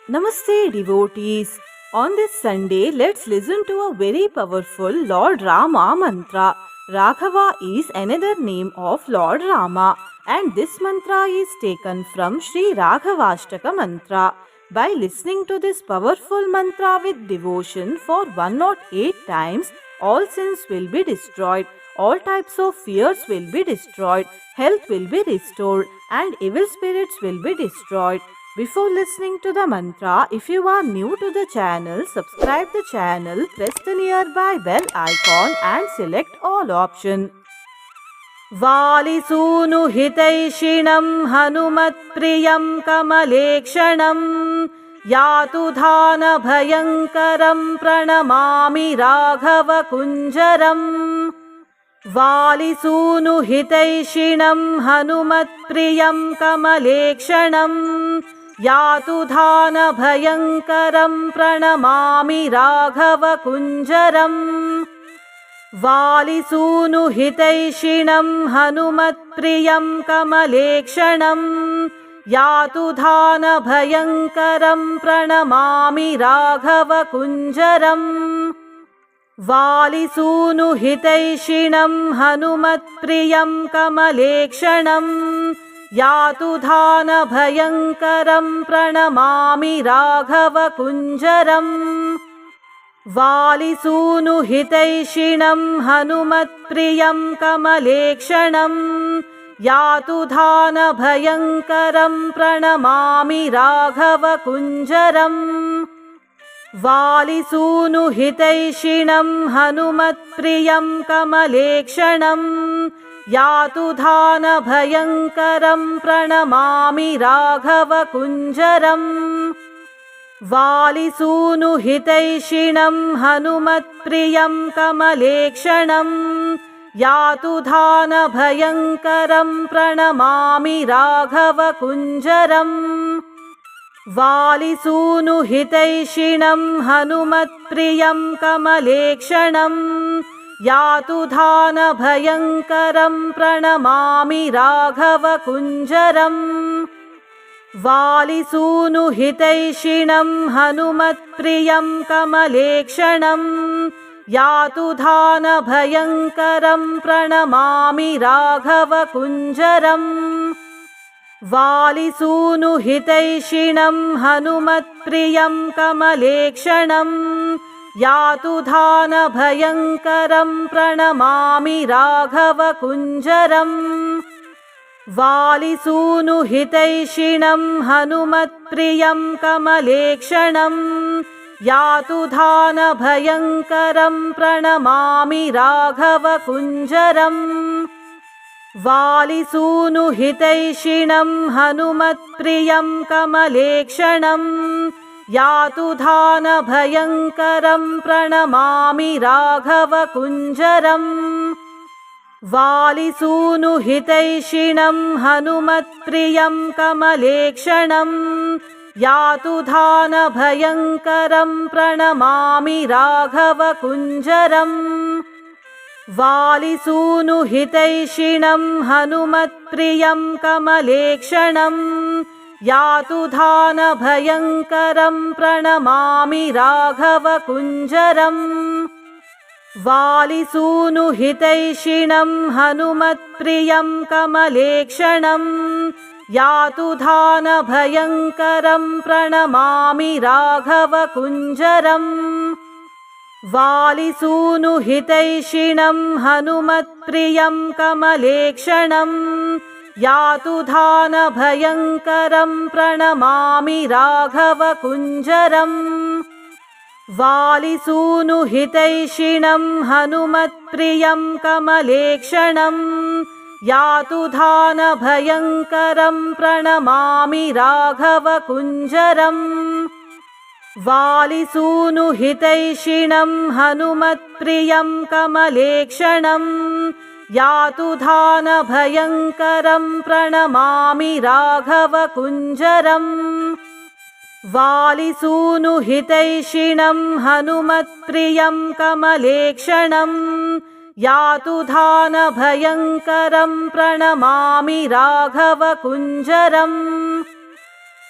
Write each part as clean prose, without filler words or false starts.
Namaste, devotees. On this Sunday, let's listen to a very powerful Lord Rama mantra. Raghava is another name of Lord Rama, and this mantra is taken from Sri Raghavashtaka mantra. By listening to this powerful mantra with devotion for 108 times, all sins will be destroyed, all types of fears will be destroyed, health will be restored, and evil spirits will be destroyed. Before listening to the mantra, if you are new to the channel, subscribe the channel, press the nearby bell icon and select all option. वालिसूनुहितैषिणं हनुमत्प्रियं कमलेक्षणं यातुधानभयङ्करं प्रणमामि राघवकुञ्जरम् वालिसूनुहितैषिणं हनुमत्प्रियं कमलेक्षणं यातुधानभयङ्करं प्रणमामि राघवकुञ्जरम् वालिसूनुहितैषिणं हनुमत्प्रियं कमलेक्षणं यातुधानभयङ्करं प्रणमामि राघवकुञ्जरम् वालिसूनुहितैषिणं हनुमत्प्रियं कमलेक्षणं यातुधानभयङ्करं प्रणमामि राघवकुञ्जरम् वालिसूनुहितैषिणं हनुमत्प्रियं कमलेक्षणं यातुधानभयङ्करं प्रणमामि राघवकुञ्जरम् वालिसूनुहितैषिणं हनुमत्प्रियं कमलेक्षणं यातुधानभयङ्करं प्रणमामि राघवकुञ्जरम् वालिसूनुहितैषिणं हनुमत्प्रियं कमलेक्षणं यातुधानभयङ्करं प्रणमामि राघवकुञ्जरम् वालिसूनुहितैषिणं हनुमत्प्रियं कमलेक्षणं यातुधानभयङ्करं प्रणमामि राघवकुञ्जरम् वालिसूनुहितैषिणं हनुमत्प्रियं कमलेक्षणं यातुधानभयङ्करं प्रणमामि राघवकुञ्जरम् वालिसूनुहितैषिणं हनुमत्प्रियं कमलेक्षणं यातुधानभयङ्करं प्रणमामि राघवकुञ्जरम् वालिसूनुहितैषिणं हनुमत्प्रियं कमलेक्षणं यातुधानभयङ्करं प्रणमामि राघवकुञ्जरम् वालिसूनुहितैषिणं हनुमत्प्रियं कमलेक्षणं यातुधानभयङ्करं प्रणमामि राघवकुञ्जरम् वालिसूनुहितैषिणं हनुमत्प्रियं कमलेक्षणं यातुधानभयङ्करं प्रणमामि राघवकुञ्जरम् वालिसूनुहितैषिणं हनुमत्प्रियं कमलेक्षणं यातुधानभयङ्करं प्रणमामि राघवकुञ्जरम् वालिसूनुहितैषिणं हनुमत्प्रियं कमलेक्षणं यातुधानभयङ्करं प्रणमामि राघवकुञ्जरम् वालिसूनुहितैषिणं हनुमत्प्रियं कमलेक्षणं यातुधानभयङ्करं प्रणमामि राघवकुञ्जरम् वालिसूनुहितैषिणं हनुमत्प्रियं कमलेक्षणं यातुधानभयङ्करं प्रणमामि राघवकुञ्जरम् वालिसूनुहितैषिणं हनुमत्प्रियं कमलेक्षणं यातुधानभयङ्करं प्रणमामि राघवकुञ्जरम् वालिसूनुहितैषिणं हनुमत्प्रियं कमलेक्षणं यातुधानभयङ्करं प्रणमामि राघवकुञ्जरम्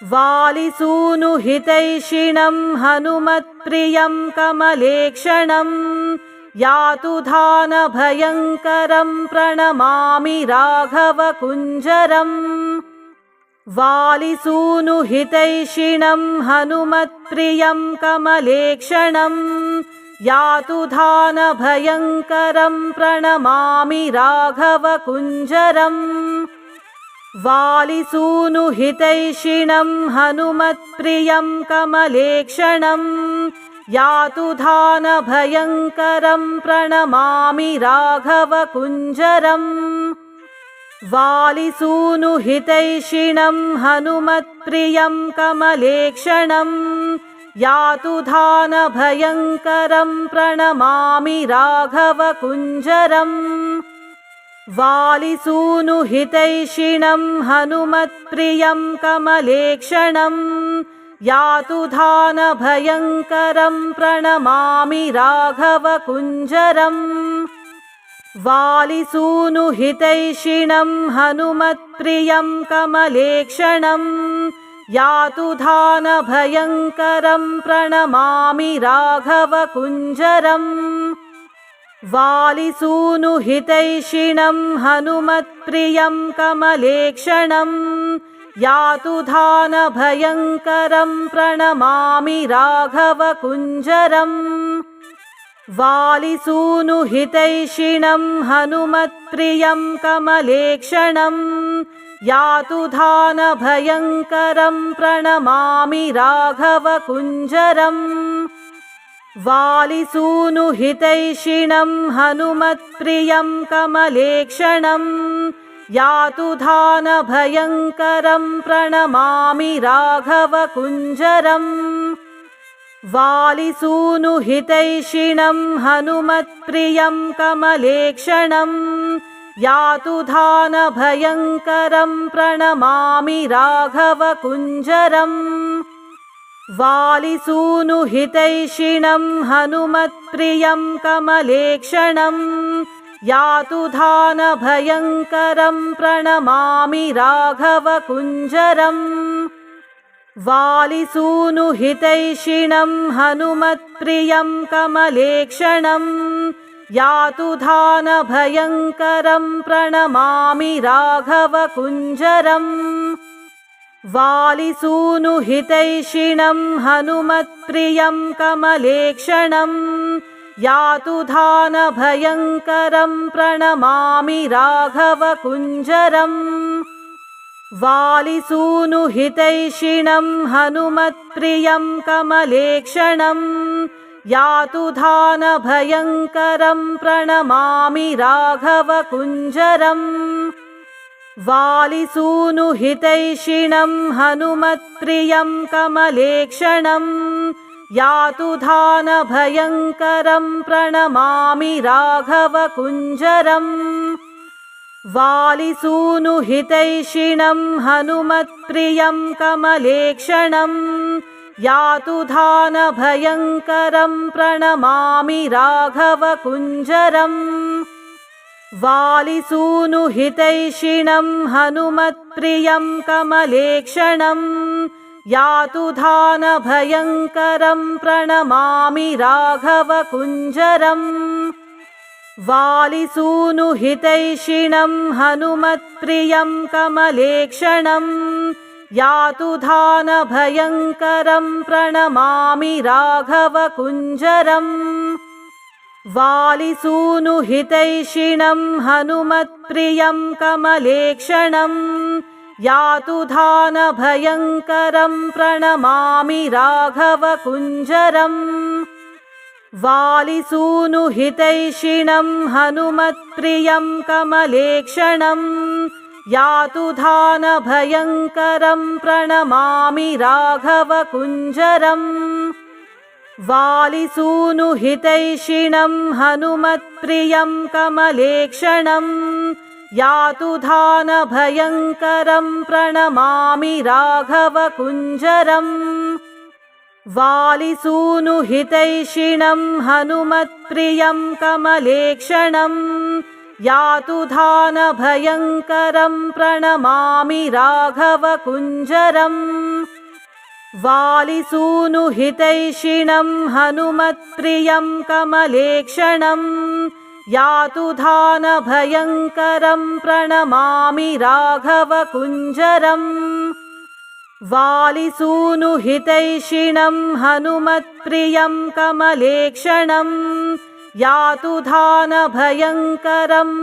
वालिसूनुहितैषिणं हनुमत्प्रियं कमलेक्षणं यातुधानभयङ्करं प्रणमामि राघवकुञ्जरम् वालिसूनुहितैषिणं हनुमत्प्रियं कमलेक्षणं यातुधानभयङ्करं प्रणमामि राघवकुञ्जरम् वालिसूनुहितैषिणं हनुमत्प्रियं कमलेक्षणं यातुधानभयङ्करं प्रणमामि राघवकुञ्जरम् वालिसूनुहितैषिणं हनुमत्प्रियं कमलेक्षणं यातुधानभयङ्करं प्रणमामि राघवकुञ्जरम् वालिसूनुहितैषिणं हनुमत्प्रियं कमलेक्षणं यातुधानभयङ्करं प्रणमामि राघवकुञ्जरम् वालिसूनुहितैषिणं हनुमत्प्रियं कमलेक्षणं यातुधानभयङ्करं प्रणमामि राघवकुञ्जरम् वालिसूनुहितैषिणं हनुमत्प्रियं कमलेक्षणं यातुधानभयङ्करं प्रणमामि राघवकुञ्जरम् वालिसूनुहितैषिणं हनुमत्प्रियं कमलेक्षणं यातुधानभयङ्करं प्रणमामि राघवकुञ्जरम् वालिसूनुहितैषिणं हनुमत्प्रियं कमलेक्षणं यातुधानभयङ्करं प्रणमामि राघवकुञ्जरम् वालिसूनुहितैषिणं हनुमत्प्रियं कमलेक्षणं यातुधानभयङ्करं प्रणमामि राघवकुञ्जरम् वालिसूनुहितैषिणं हनुमत्प्रियं कमलेक्षणं यातुधानभयङ्करं प्रणमामि राघवकुञ्जरम् वालिसूनुहितैषिणं हनुमत्प्रियं कमलेक्षणं यातुधानभयङ्करं प्रणमामि राघवकुञ्जरम् वालिसूनुहितैषिणं हनुमत्प्रियं कमलेक्षणं यातुधानभयङ्करं प्रणमामि राघवकुञ्जरम् वालिसूनुहितैषिणं हनुमत्प्रियं कमलेक्षणं यातुधानभयङ्करं प्रणमामि राघवकुञ्जरम् वालिसूनुहितैषिणं हनुमत्प्रियं कमलेक्षणं यातुधानभयङ्करं प्रणमामि राघवकुञ्जरम् वालिसूनुहितैषिणं हनुमत्प्रियं कमलेक्षणं यातुधानभयङ्करं प्रणमामि राघवकुञ्जरम् वालिसूनुहितैषिणं हनुमत्प्रियं कमलेक्षणं यातुधानभयङ्करं प्रणमामि राघवकुञ्जरम् वालिसूनुहितैषिणं हनुमत्प्रियं कमलेक्षणं यातुधानभयङ्करं प्रणमामि राघवकुञ्जरम् वालिसूनुहितैषिणं हनुमत्प्रियं कमलेक्षणं यातुधानभयङ्करं प्रणमामि राघवकुञ्जरम् वालिसूनुहितैषिणं हनुमत्प्रियं कमलेक्षणं यातुधानभयङ्करं प्रणमामि राघवकुञ्जरम् वालिसूनुहितैषिणं हनुमत्प्रियं कमलेक्षणं यातुधानभयङ्करं प्रणमामि राघवकुञ्जरम् वालिसूनुहितैषिणं हनुमत्प्रियं कमलेक्षणं यातुधानभयङ्करं प्रणमामि राघवकुञ्जरम् वालिसूनुहितैषिणं हनुमत्प्रियं कमलेक्षणं यातुधानभयङ्करं प्रणमामि राघवकुञ्जरम् वालिसूनुहितैषिणं हनुमत्प्रियं कमलेक्षणं यातुधानभयङ्करं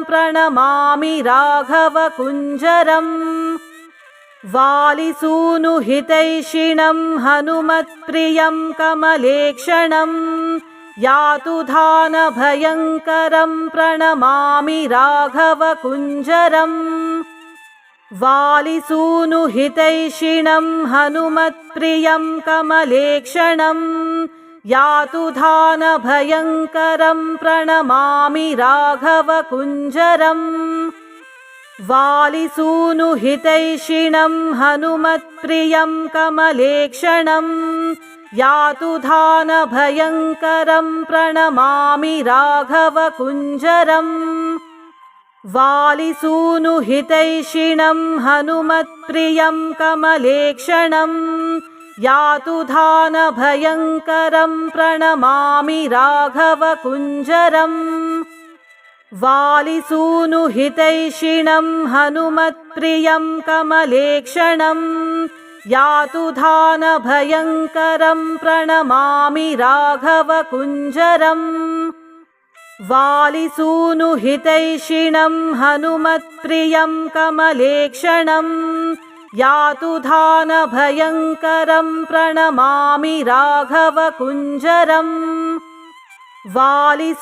प्रणमामि राघवकुञ्जरम् वालिसूनुहितैषिणं हनुमत्प्रियं कमलेक्षणं यातुधानभयङ्करं प्रणमामि राघवकुञ्जरम् वालिसूनुहितैषिणं हनुमत्प्रियं कमलेक्षणं यातुधानभयङ्करं प्रणमामि राघवकुञ्जरम् वालिसूनुहितैषिणं हनुमत्प्रियं कमलेक्षणं यातुधानभयङ्करं प्रणमामि राघवकुञ्जरम् वालिसूनुहितैषिणं हनुमत्प्रियं कमलेक्षणं यातुधानभयङ्करं प्रणमामि राघवकुञ्जरम् वालिसूनुहितैषिणं हनुमत्प्रियं कमलेक्षणं यातुधानभयङ्करं प्रणमामि राघवकुञ्जरम् वालिसूनुहितैषिणं हनुमत्प्रियं कमलेक्षणं यातुधानभयङ्करं प्रणमामि राघवकुञ्जरम् वालिसूनुहितैषिणं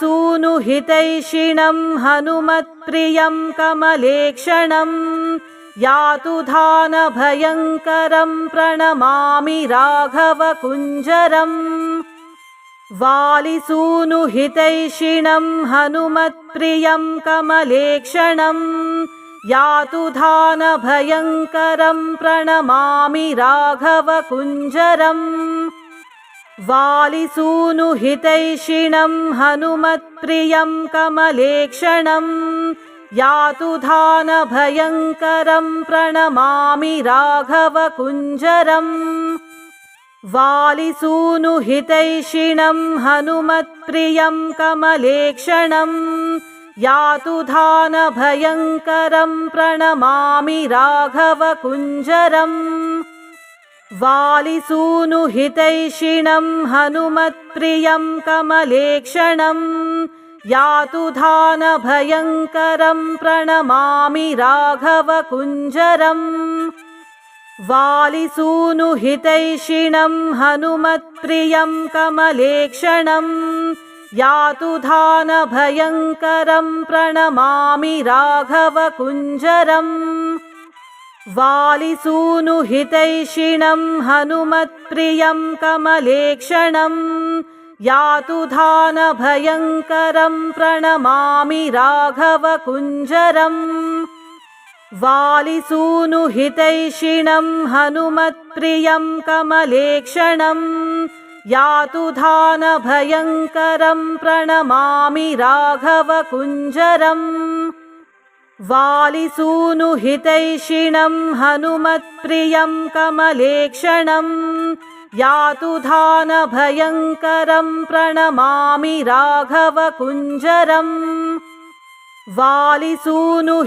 हनुमत्प्रियं कमलेक्षणं यातुधानभयङ्करं प्रणमामि राघवकुञ्जरम् वालिसूनुहितैषिणं हनुमत्प्रियं कमलेक्षणं यातुधानभयङ्करं प्रणमामि राघवकुञ्जरम् वालिसूनुहितैषिणं हनुमत्प्रियं कमलेक्षणं यातुधानभयङ्करं प्रणमामि राघवकुञ्जरम् वालिसूनुहितैषिणं हनुमत्प्रियं कमलेक्षणं यातुधानभयङ्करं प्रणमामि राघवकुञ्जरम् वालिसूनुहितैषिणं हनुमत्प्रियं कमलेक्षणं यातुधानभयङ्करं प्रणमामि राघवकुञ्जरम् वालिसूनुहितैषिणं हनुमत्प्रियं कमलेक्षणं यातुधानभयङ्करं प्रणमामि राघवकुञ्जरम् वालिसूनुहितैषिणं हनुमत्प्रियं कमलेक्षणं यातुधानभयङ्करं प्रणमामि राघवकुञ्जरम् वालिसूनुहितैषिणं हनुमत्प्रियं कमलेक्षणं यातुधानभयङ्करं प्रणमामि राघवकुञ्जरम् वालिसूनुहितैषिणं हनुमत्प्रियं कमलेक्षणं यातुधानभयङ्करं प्रणमामि राघवकुञ्जरम् वालिसूनुहितैषिणं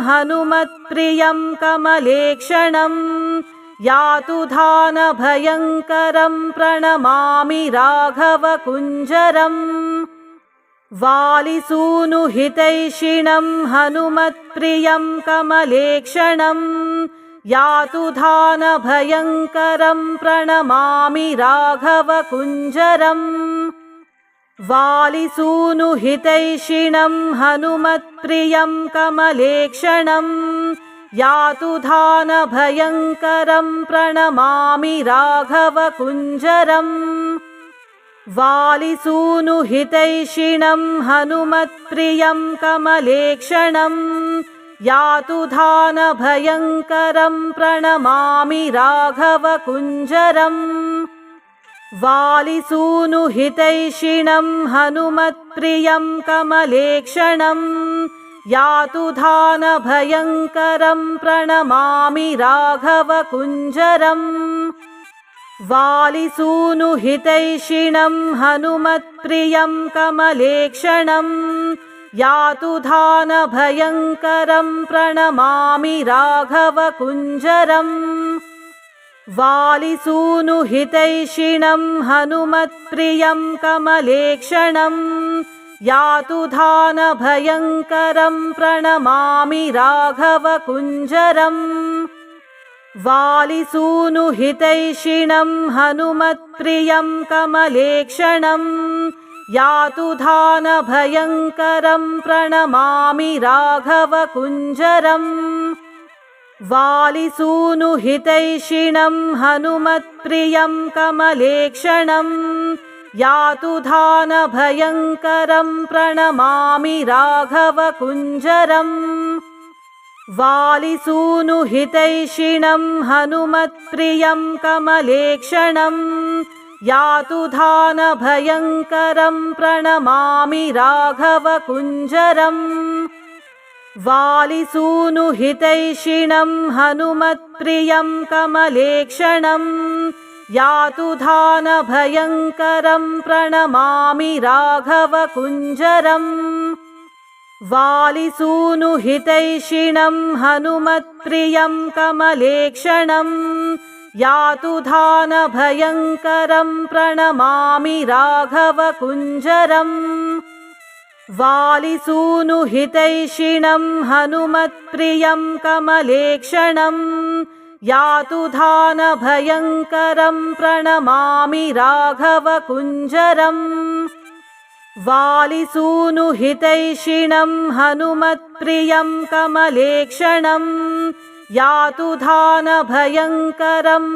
हनुमत्प्रियं कमलेक्षणं यातुधानभयङ्करं प्रणमामि राघवकुञ्जरम् वालिसूनुहितैषिणं हनुमत्प्रियं कमलेक्षणं यातुधानभयङ्करं प्रणमामि राघवकुञ्जरम् वालिसूनुहितैषिणं हनुमत्प्रियं कमलेक्षणं यातुधानभयङ्करं प्रणमामि राघवकुञ्जरम् वालिसूनुहितैषिणं हनुमत्प्रियं कमलेक्षणं यातुधानभयङ्करं प्रणमामि राघवकुञ्जरम् वालिसूनुहितैषिणं हनुमत्प्रियं कमलेक्षणं यातुधानभयङ्करं प्रणमामि राघवकुञ्जरम् वालिसूनुहितैषिणं हनुमत्प्रियं कमलेक्षणं यातुधानभयङ्करं प्रणमामि राघवकुञ्जरम् वालिसूनुहितैषिणं हनुमत्प्रियं कमलेक्षणं यातुधानभयङ्करं प्रणमामि राघवकुञ्जरम् वालिसूनुहितैषिणं हनुमत्प्रियं कमलेक्षणं यातुधानभयङ्करं प्रणमामि राघवकुञ्जरम् वालिसूनुहितैषिणं हनुमत्प्रियं कमलेक्षणं यातुधानभयङ्करं प्रणमामि राघवकुञ्जरम् वालिसूनुहितैषिणं हनुमत्प्रियं कमलेक्षणं यातुधानभयङ्करं प्रणमामि राघवकुञ्जरम् वालिसूनुहितैषिणं हनुमत्प्रियं कमलेक्षणं यातुधानभयङ्करं प्रणमामि राघवकुञ्जरम् वालिसूनुहितैषिणं हनुमत्प्रियं कमलेक्षणं यातुधानभयङ्करं प्रणमामि राघवकुञ्जरम् वालिसूनुहितैषिणं हनुमत्प्रियं कमलेक्षणं यातुधानभयङ्करं प्रणमामि राघवकुञ्जरम् वालिसूनुहितैषिणं हनुमत्प्रियं कमलेक्षणं यातुधानभयङ्करं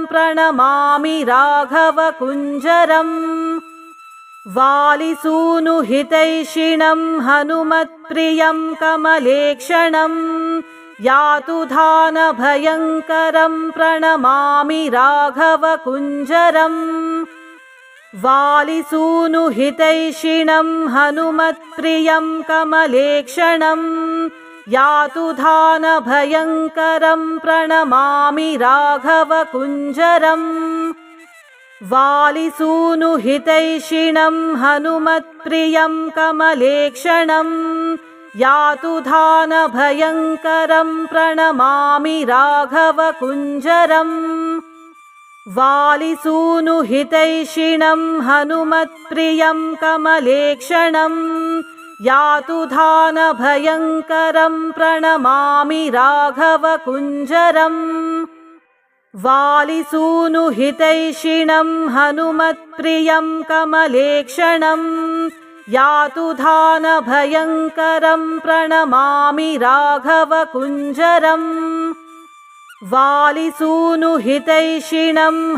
प्रणमामि राघवकुञ्जरम् वालिसूनुहितैषिणं हनुमत्प्रियं कमलेक्षणं यातुधानभयङ्करं प्रणमामि राघवकुञ्जरम् वालिसूनुहितैषिणं हनुमत्प्रियं कमलेक्षणं यातुधानभयङ्करं प्रणमामि राघवकुञ्जरम् वालिसूनुहितैषिणं हनुमत्प्रियं कमलेक्षणं यातुधानभयङ्करं प्रणमामि राघवकुञ्जरम् वालिसूनुहितैषिणं हनुमत्प्रियं कमलेक्षणं यातुधानभयङ्करं प्रणमामि राघवकुञ्जरम् वालिसूनुहितैषिणं हनुमत्प्रियं कमलेक्षणं यातुधानभयङ्करं प्रणमामि राघवकुञ्जरम् वालिसूनुहितैषिणं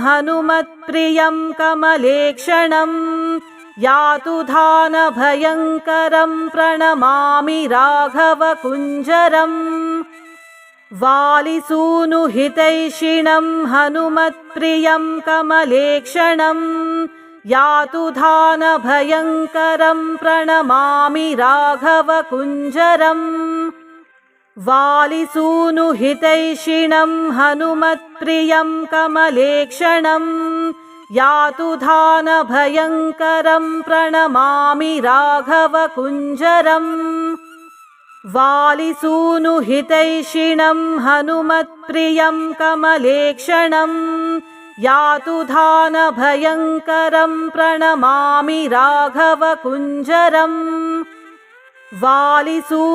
हनुमत्प्रियं कमलेक्षणं यातुधानभयङ्करं प्रणमामि राघवकुञ्जरम् वालिसूनुहितैषिणं हनुमत्प्रियं कमलेक्षणं यातुधानभयङ्करं प्रणमामि राघवकुञ्जरम् वालिसूनुहितैषिणं हनुमत्प्रियं कमलेक्षणं यातुधानभयङ्करं प्रणमामि राघवकुञ्जरम् वालिसूनुहितैषिणं हनुमत्प्रियं कमलेक्षणं यातुधानभयङ्करं प्रणमामि राघवकुञ्जरम् वालिसूनुहितैषिणं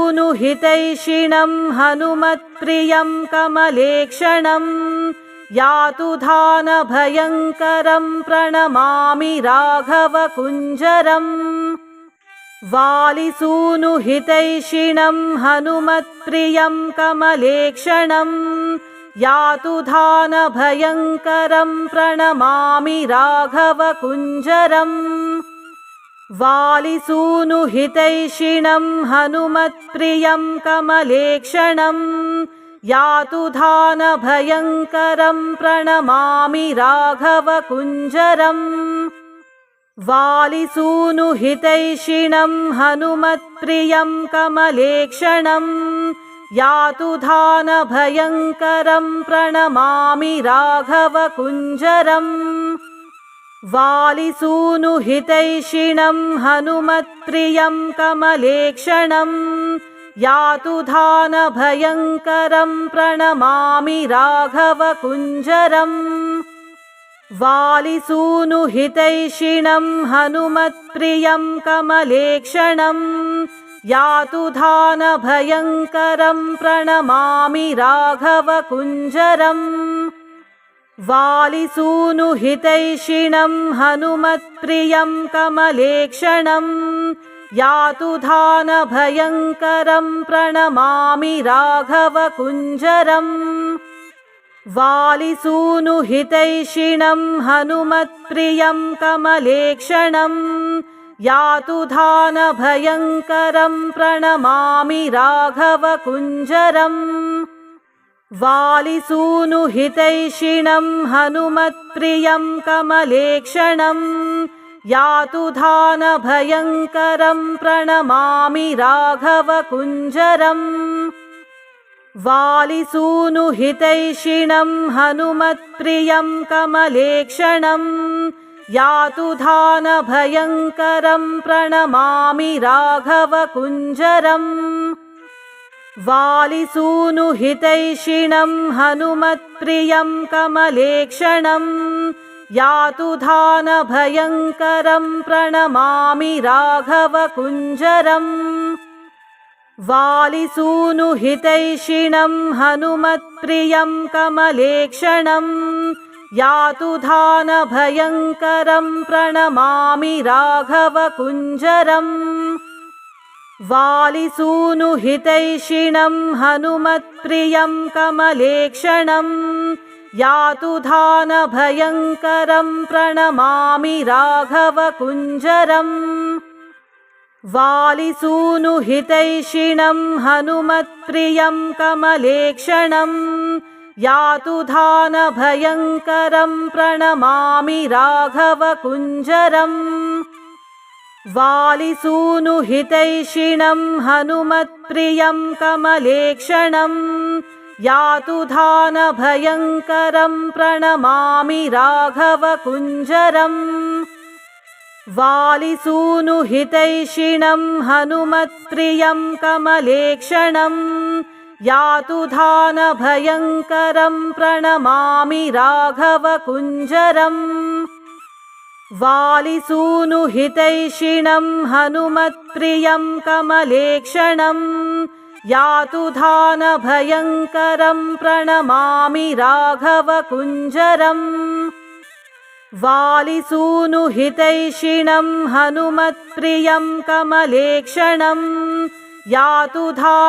हनुमत्प्रियं कमलेक्षणं यातुधानभयङ्करं प्रणमामि राघवकुञ्जरम् वालिसूनुहितैषिणं हनुमत्प्रियं कमलेक्षणं यातुधानभयङ्करं प्रणमामि राघवकुञ्जरम् वालिसूनुहितैषिणं हनुमत्प्रियं कमलेक्षणं यातुधानभयङ्करं प्रणमामि राघवकुञ्जरम् वालिसूनुहितैषिणं हनुमत्प्रियं कमलेक्षणं यातुधानभयङ्करं प्रणमामि राघवकुञ्जरम् वालिसूनुहितैषिणं हनुमत्प्रियं कमलेक्षणं यातुधानभयङ्करं प्रणमामि राघवकुञ्जरम् वालिसूनुहितैषिणं हनुमत्प्रियं कमलेक्षणं यातुधानभयङ्करं प्रणमामि राघवकुञ्जरम् वालिसूनुहितैषिणं हनुमत्प्रियं कमलेक्षणं यातुधानभयङ्करं प्रणमामि राघवकुञ्जरम् वालिसूनुहितैषिणं हनुमत्प्रियं कमलेक्षणं यातुधानभयङ्करं प्रणमामि राघवकुञ्जरम् वालिसूनुहितैषिणं हनुमत्प्रियं कमलेक्षणं यातुधानभयङ्करं प्रणमामि राघवकुञ्जरम् वालिसूनुहितैषिणं हनुमत्प्रियं कमलेक्षणं यातुधानभयङ्करं प्रणमामि राघवकुञ्जरम् वालिसूनुहितैषिणं हनुमत्प्रियं कमलेक्षणं यातुधानभयङ्करं प्रणमामि राघवकुञ्जरम् वालिसूनुहितैषिणं हनुमत्प्रियं कमलेक्षणं यातुधानभयङ्करं प्रणमामि राघवकुञ्जरम् वालिसूनुहितैषिणं हनुमत्प्रियं कमलेक्षणं यातुधानभयङ्करं प्रणमामि राघवकुञ्जरम् वालिसूनुहितैषिणं हनुमत्प्रियं कमलेक्षणं यातुधानभयङ्करं प्रणमामि राघवकुञ्जरम् वालिसूनुहितैषिणं हनुमत्प्रियं कमलेक्षणं यातुधानभयङ्करं प्रणमामि राघवकुञ्जरम् वालिसूनुहितैषिणं हनुमत्प्रियं कमलेक्षणं यातुधानभयङ्करं प्रणमामि राघवकुञ्जरम् वालिसूनुहितैषिणं हनुमत्प्रियं कमलेक्षणं यातुधानभयङ्करं प्रणमामि राघवकुञ्जरम् वालिसूनुहितैषिणं हनुमत्प्रियं कमलेक्षणं यातुधानभयङ्करं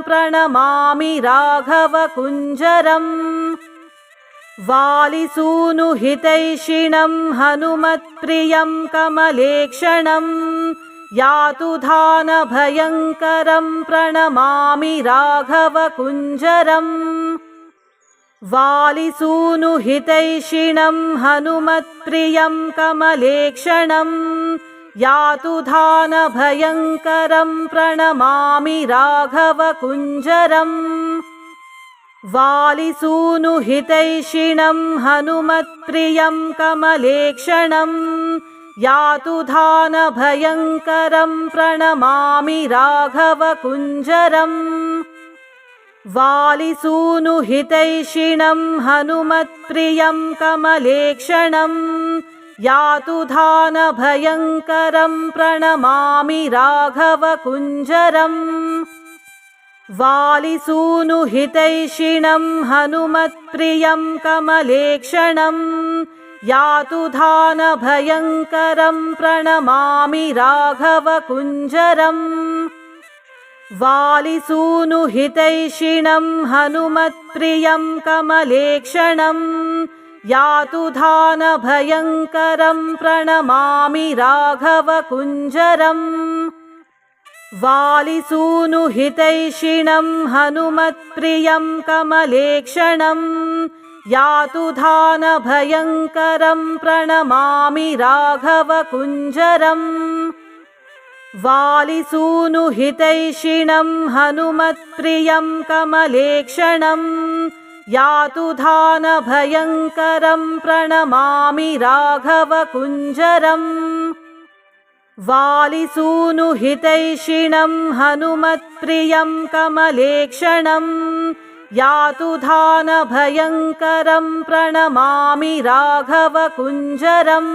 प्रणमामि राघवकुञ्जरम् वालिसूनुहितैषिणं हनुमत्प्रियं कमलेक्षणं यातुधानभयङ्करं प्रणमामि राघवकुञ्जरम् वालिसूनुहितैषिणं हनुमत्प्रियं कमलेक्षणं यातुधानभयङ्करं प्रणमामि राघवकुञ्जरम् वालिसूनुहितैषिणं हनुमत्प्रियं कमलेक्षणं यातुधानभयङ्करं प्रणमामि राघवकुञ्जरम् वालिसूनुहितैषिणं हनुमत्प्रियं कमलेक्षणं यातुधानभयङ्करं प्रणमामि राघवकुञ्जरम् वालिसूनुहितैषिणं हनुमत्प्रियं कमलेक्षणं यातुधानभयङ्करं प्रणमामि राघवकुञ्जरम् वालिसूनुहितैषिणं हनुमत्प्रियं कमलेक्षणं यातुधानभयङ्करं प्रणमामि राघवकुञ्जरम् वालिसूनुहितैषिणं हनुमत्प्रियं कमलेक्षणं यातुधानभयङ्करं प्रणमामि राघवकुञ्जरम् वालिसूनुहितैषिणं हनुमत्प्रियं कमलेक्षणं यातु धानभयङ्करं प्रणमामि राघवकुञ्जरम् वालिसूनुहितैषिणं हनुमत्प्रियं कमलेक्षणं यातु धानभयङ्करं प्रणमामि राघवकुञ्जरम्